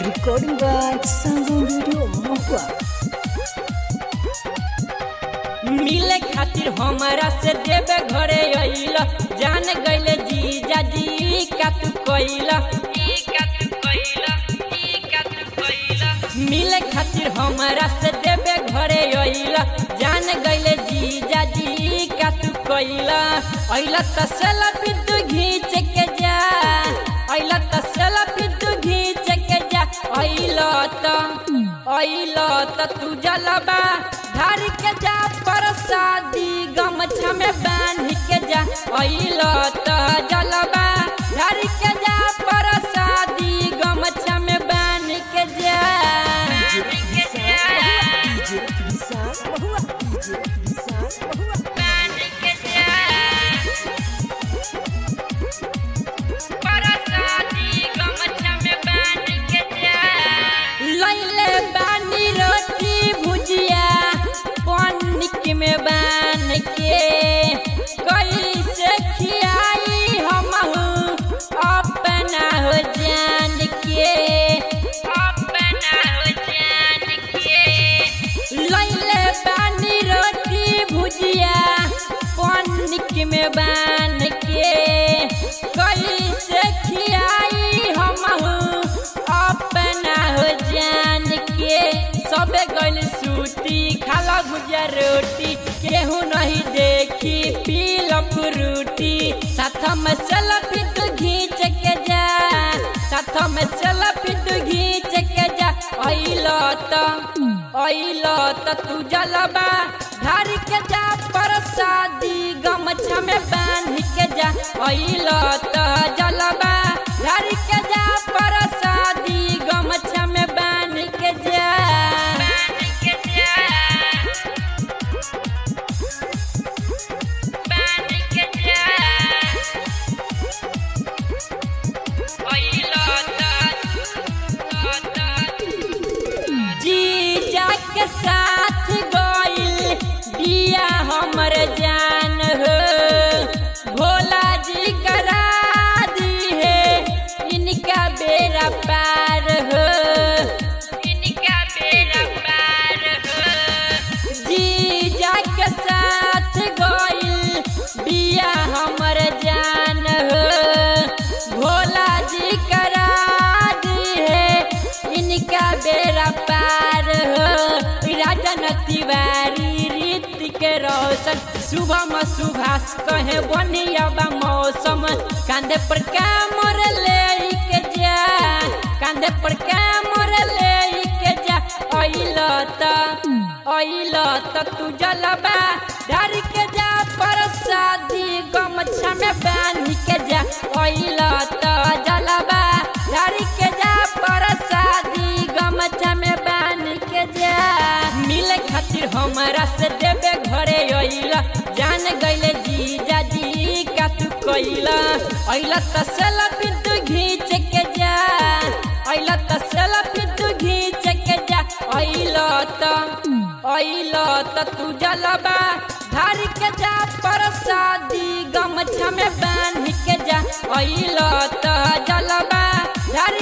Recording by Sango Video Mokwa। मिले खातिर हमारा से देवे घरे आइला, जान गइले जीजा जी का तू कइला। मिले खातिर हमारा से देवे घरे आइला, जान गइले जीजा जी का तू कइला। आइला त सेल्फी तू घींच के जा, आइला त सेल्फी तू घींच के जा। आइला त तू जलबा धार के जा, परसादी गमछा में बांध के जा। आइला त जलबा धार के जा, परसादी गमछा में बांध के जा। लैले बानी रोटी भुजिया पनिक में बान के, कैसे खियाई हमहू अपना हो जान के, अपना हो जान के। लैले बानी रोटी भुजिया पनिक में बान के, कैसे खियाई हमहू अपना हो जान के। सबे गइल सूती खाला भुजिया रोटी, केहू नहीं देखी पीला फ्रूटी। साथ में सेल्फी तू घींच के जा, साथ में सेल्फी तू घींच के जा। आइला त तू जलबा धार के जा, परसादी गमछा में बांध के जा। आइला त जलबा धार के जा, परसादी गमछा में बांध के जा। जीजा के साथ गइल बिया हमर जान हो, भोला जी करा दी है इनका बेड़ा पार हो, इनका बेड़ा पार हो। जीजा के साथ गइल बिया हमर जान हो, भोला जी करा दी है इनका बेड़ा पार हो। राजन तिवारी रीति के रोशन, सुबह में सुभाष कहे बनिया बा मौसम। कांधे पर कामर ले के जा, कांधे पर कामर ले के जा। आइला त तू जलबा धार के जा, परसादी गमछा में बांध के जा। आइला त जलबा धार के जा, परसादी गमछा में बांध के जा। मिले खातिर हमारा से देवे घरे आइला, जान गइले जीजा जी का तू कइला। आइला त सेल्फी तू घींच के जा, आइला त सेल्फी तू घींच के जा। आइला त तू जलबा धार के जा, परसादी गमछा में बांध के जा। आइला त जलबा धार